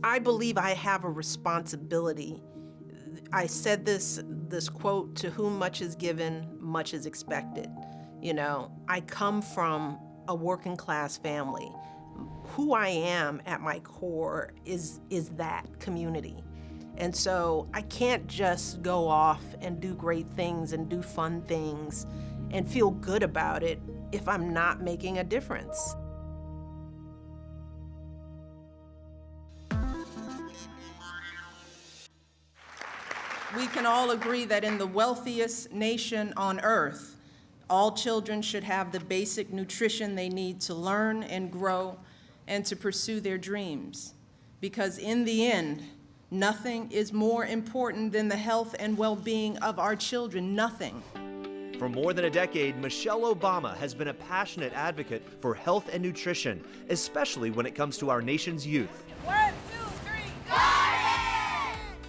I believe I have a responsibility. I said this quote, "To whom much is given, much is expected." You know, I come from a working class family. Who I am at my core is that community. And so I can't just go off and do great things and do fun things and feel good about it if I'm not making a difference. We can all agree that in the wealthiest nation on earth, all children should have the basic nutrition they need to learn and grow and to pursue their dreams. Because in the end, nothing is more important than the health and well-being of our children. Nothing. For more than a decade, Michelle Obama has been a passionate advocate for health and nutrition, especially when it comes to our nation's youth. 1, 2, 3, got it!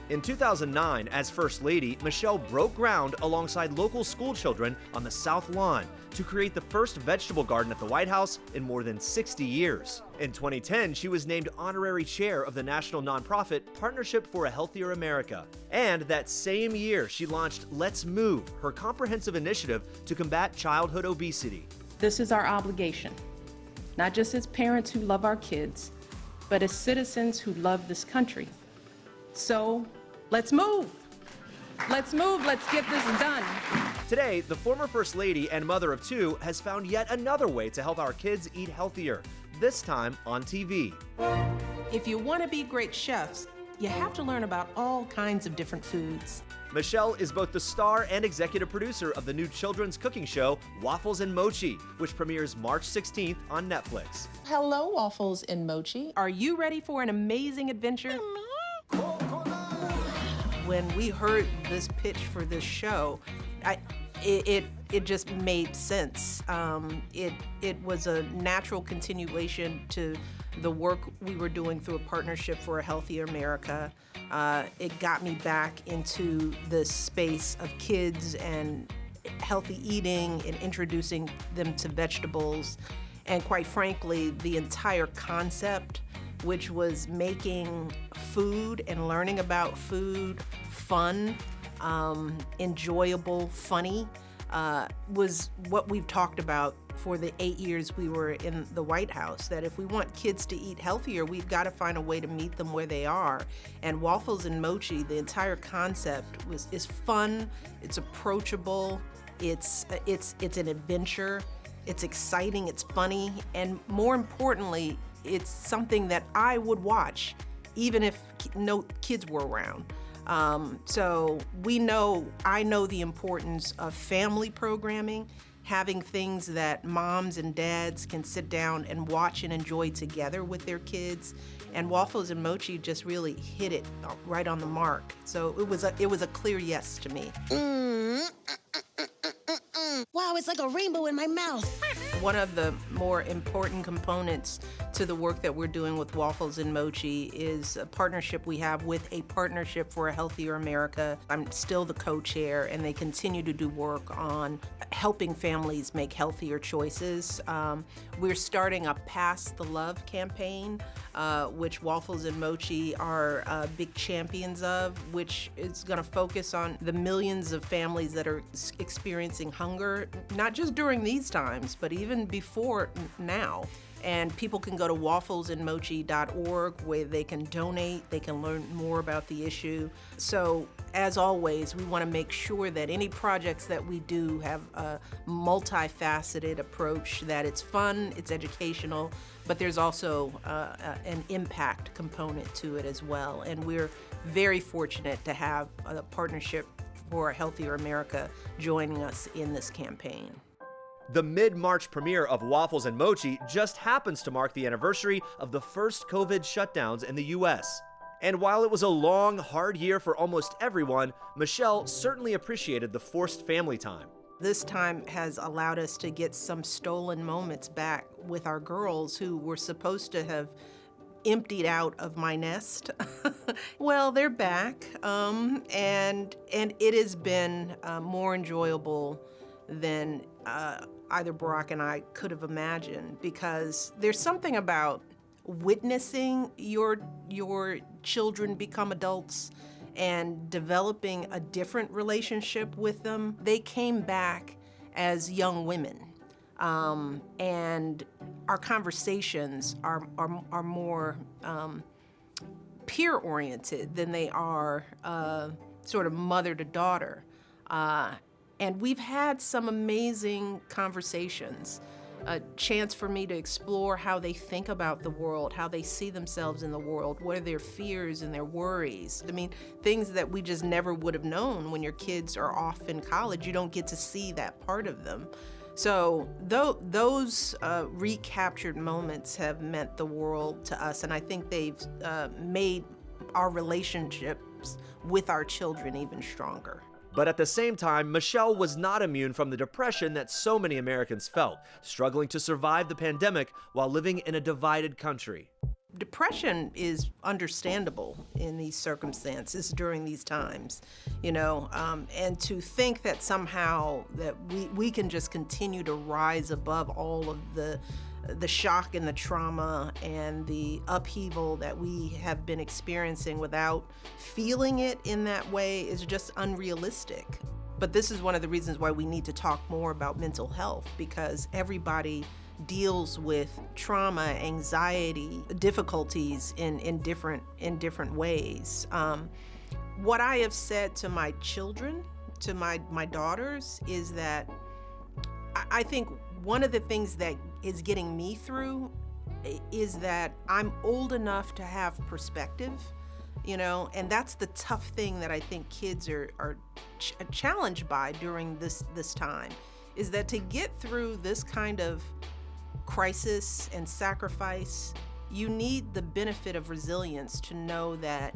In 2009, as First Lady, Michelle broke ground alongside local school children on the South Lawn to create the first vegetable garden at the White House in more than 60 years. In 2010, she was named honorary chair of the national nonprofit Partnership for a Healthier America. And that same year, she launched Let's Move, her comprehensive initiative to combat childhood obesity. This is our obligation, not just as parents who love our kids, but as citizens who love this country. So, let's move. Let's move. Let's get this done. Today, the former First Lady and mother of two has found yet another way to help our kids eat healthier, this time on TV. If you want to be great chefs, you have to learn about all kinds of different foods. Michelle is both the star and executive producer of the new children's cooking show, Waffles and Mochi, which premieres March 16th on Netflix. Hello, Waffles and Mochi. Are you ready for an amazing adventure? When we heard this pitch for this show, it just made sense. It was a natural continuation to the work we were doing through a Partnership for a Healthier America. It got me back into the space of kids and healthy eating and introducing them to vegetables. And quite frankly, the entire concept, which was making food and learning about food fun, enjoyable, funny, was what we've talked about for the 8 years we were in the White House, that if we want kids to eat healthier, we've got to find a way to meet them where they are. And Waffles and Mochi, the entire concept is fun, it's approachable, it's an adventure, it's exciting, it's funny, and more importantly, it's something that I would watch even if no kids were around. So I know the importance of family programming, having things that moms and dads can sit down and watch and enjoy together with their kids. And Waffles and Mochi just really hit it right on the mark. So it was a clear yes to me. Wow, it's like a rainbow in my mouth. One of the more important components to the work that we're doing with Waffles and Mochi is a partnership we have with a Partnership for a Healthier America. I'm still the co-chair, and they continue to do work on helping families make healthier choices. We're starting a Pass the Love campaign, which Waffles and Mochi are big champions of, which is going to focus on the millions of families that are experiencing hunger, not just during these times, but even before now. And people can go to wafflesandmochi.org where they can donate, they can learn more about the issue. So, as always, we want to make sure that any projects that we do have a multifaceted approach, that it's fun, it's educational, but there's also an impact component to it as well. And we're very fortunate to have a Partnership for a Healthier America joining us in this campaign. The mid-March premiere of Waffles and Mochi just happens to mark the anniversary of the first COVID shutdowns in the U.S. And while it was a long, hard year for almost everyone, Michelle certainly appreciated the forced family time. This time has allowed us to get some stolen moments back with our girls who were supposed to have emptied out of my nest. Well, they're back, and it has been more enjoyable than either Barack and I could have imagined, because there's something about witnessing your children become adults and developing a different relationship with them. They came back as young women. And our conversations are more peer-oriented than they are sort of mother to daughter. And we've had some amazing conversations, a chance for me to explore how they think about the world, how they see themselves in the world, what are their fears and their worries. I mean, things that we just never would have known when your kids are off in college. You don't get to see that part of them. So those recaptured moments have meant the world to us, and I think they've made our relationships with our children even stronger. But at the same time, Michelle was not immune from the depression that so many Americans felt, struggling to survive the pandemic while living in a divided country. Depression is understandable in these circumstances during these times, and to think that somehow that we can just continue to rise above all of the shock and the trauma and the upheaval that we have been experiencing without feeling it in that way is just unrealistic. But this is one of the reasons why we need to talk more about mental health, because everybody deals with trauma, anxiety, difficulties in different ways. What I have said to my children, to my daughters, is that I think one of the things that is getting me through is that I'm old enough to have perspective, and that's the tough thing that I think kids are challenged by during this time, is that to get through this kind of crisis and sacrifice, you need the benefit of resilience to know that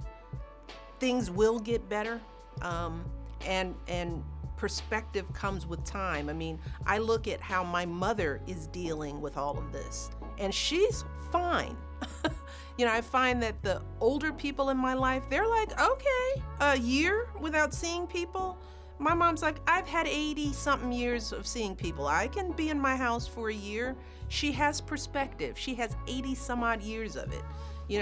things will get better, and perspective comes with time. I mean, I look at how my mother is dealing with all of this, and she's fine. I find that the older people in my life, they're like, okay, a year without seeing people. My mom's like, I've had 80-something years of seeing people. I can be in my house for a year. She has perspective. She has 80-some-odd years of it.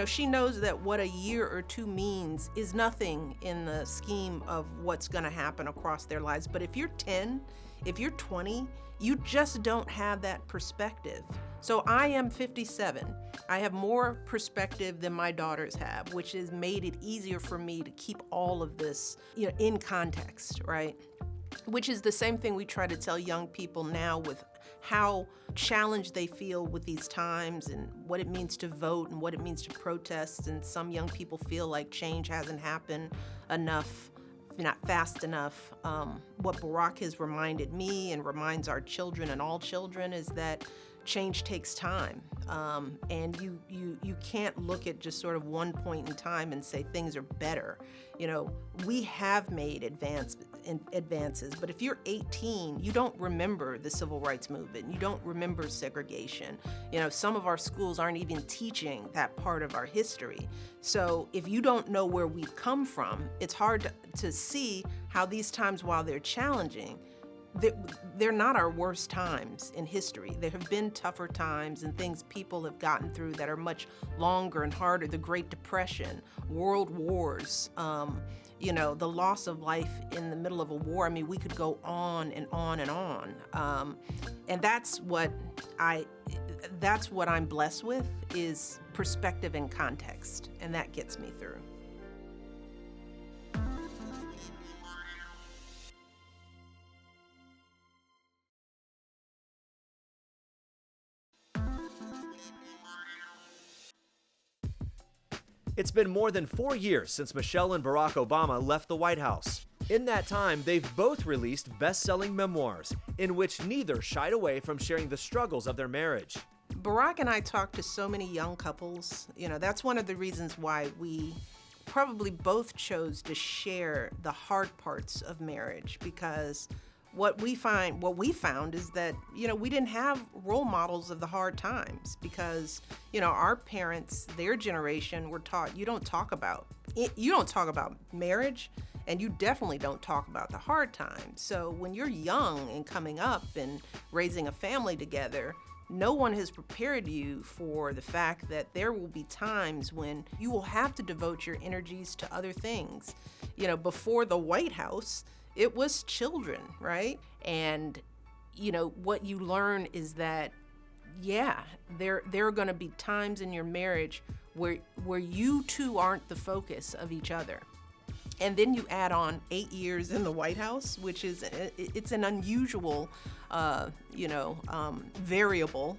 She knows that what a year or two means is nothing in the scheme of what's going to happen across their lives. But if you're 10, if you're 20, you just don't have that perspective. So I am 57. I have more perspective than my daughters have, which has made it easier for me to keep all of this, in context, right? Which is the same thing we try to tell young people now with how challenged they feel with these times and what it means to vote and what it means to protest. And some young people feel like change hasn't happened enough, not fast enough. What Barack has reminded me and reminds our children and all children is that change takes time, and you can't look at just sort of one point in time and say things are better. We have made advances, but if you're 18, you don't remember the civil rights movement. You don't remember segregation. Some of our schools aren't even teaching that part of our history. So if you don't know where we've come from, it's hard to see how these times, while they're challenging, they're not our worst times in history. There have been tougher times and things people have gotten through that are much longer and harder. The Great Depression, world wars, the loss of life in the middle of a war. I mean, we could go on and on and on. And that's what I'm blessed with, is perspective and context, and that gets me through. It's been more than 4 years since Michelle and Barack Obama left the White House. In that time, they've both released best-selling memoirs, in which neither shied away from sharing the struggles of their marriage. Barack and I talk to so many young couples. That's one of the reasons why we probably both chose to share the hard parts of marriage, because what we found is that, we didn't have role models of the hard times, because, our parents, their generation, were taught you don't talk about marriage, and you definitely don't talk about the hard times. So when you're young and coming up and raising a family together, no one has prepared you for the fact that there will be times when you will have to devote your energies to other things. You know, before the White House, it was children, right? And, you know, what you learn is that, yeah, there are going to be times in your marriage where you two aren't the focus of each other. And then you add on 8 years in the White House, which is, it's an unusual, variable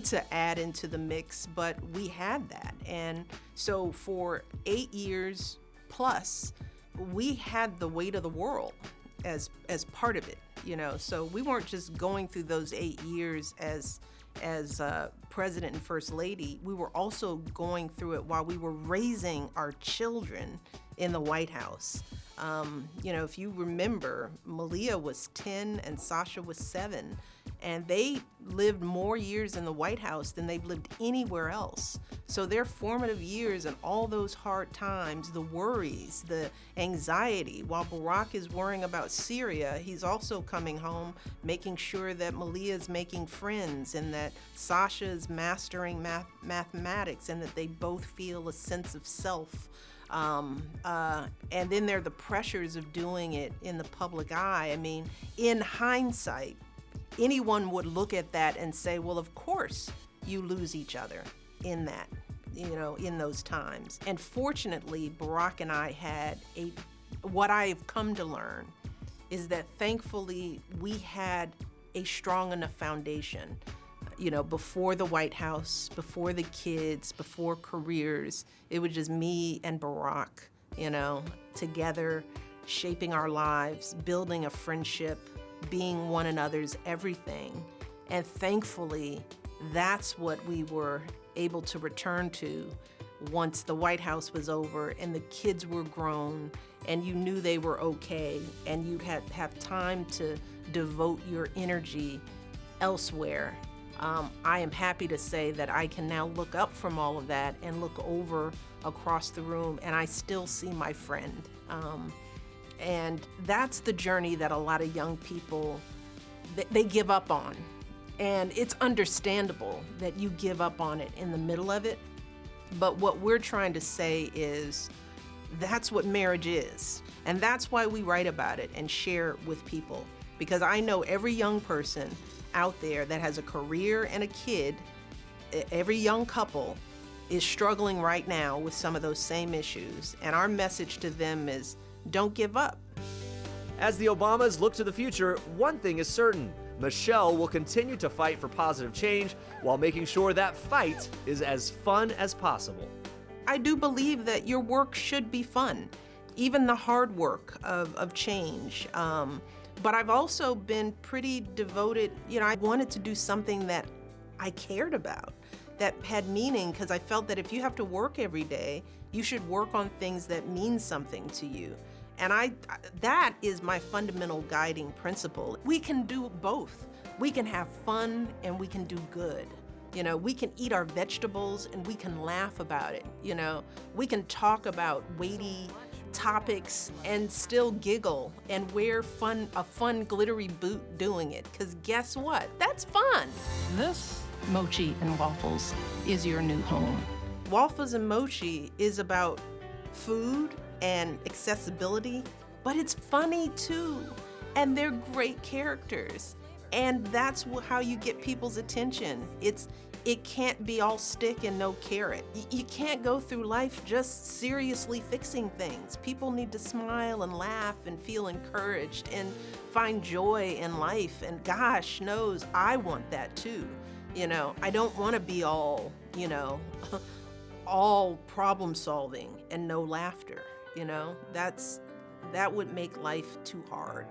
to add into the mix, but we had that. And so for 8 years plus, we had the weight of the world as part of it, you know. So we weren't just going through those 8 years as President and First Lady. We were also going through it while we were raising our children in the White House. If you remember, Malia was 10 and Sasha was 7, and they lived more years in the White House than they've lived anywhere else. So their formative years and all those hard times, the worries, the anxiety, while Barack is worrying about Syria, he's also coming home, making sure that Malia is making friends and that Sasha is mastering mathematics and that they both feel a sense of self. And then there are the pressures of doing it in the public eye. I mean, in hindsight, anyone would look at that and say, well, of course you lose each other in that, in those times. And fortunately, Barack and I had what I've come to learn is that thankfully we had a strong enough foundation, before the White House, before the kids, before careers. It was just me and Barack, together, shaping our lives, building a friendship, being one another's everything. And thankfully, that's what we were able to return to once the White House was over and the kids were grown and you knew they were okay and you'd have time to devote your energy elsewhere. I am happy to say that I can now look up from all of that and look over across the room and I still see my friend. And that's the journey that a lot of young people, they give up on. And it's understandable that you give up on it in the middle of it. But what we're trying to say is that's what marriage is. And that's why we write about it and share with people. Because I know every young person out there that has a career and a kid, every young couple is struggling right now with some of those same issues. And our message to them is, don't give up. As the Obamas look to the future, one thing is certain. Michelle will continue to fight for positive change while making sure that fight is as fun as possible. I do believe that your work should be fun, even the hard work of change. But I've also been pretty devoted. I wanted to do something that I cared about, that had meaning, because I felt that if you have to work every day, you should work on things that mean something to you. And that is my fundamental guiding principle. We can do both. We can have fun and we can do good. We can eat our vegetables and we can laugh about it. We can talk about weighty topics and still giggle and wear a fun glittery boot doing it. Because guess what? That's fun. This Mochi and Waffles is your new home. Waffles and Mochi is about food and accessibility, but it's funny too. And they're great characters. And that's how you get people's attention. It can't be all stick and no carrot. You can't go through life just seriously fixing things. People need to smile and laugh and feel encouraged and find joy in life. And gosh knows, I want that too. I don't want to be all, all problem solving and no laughter. That would make life too hard.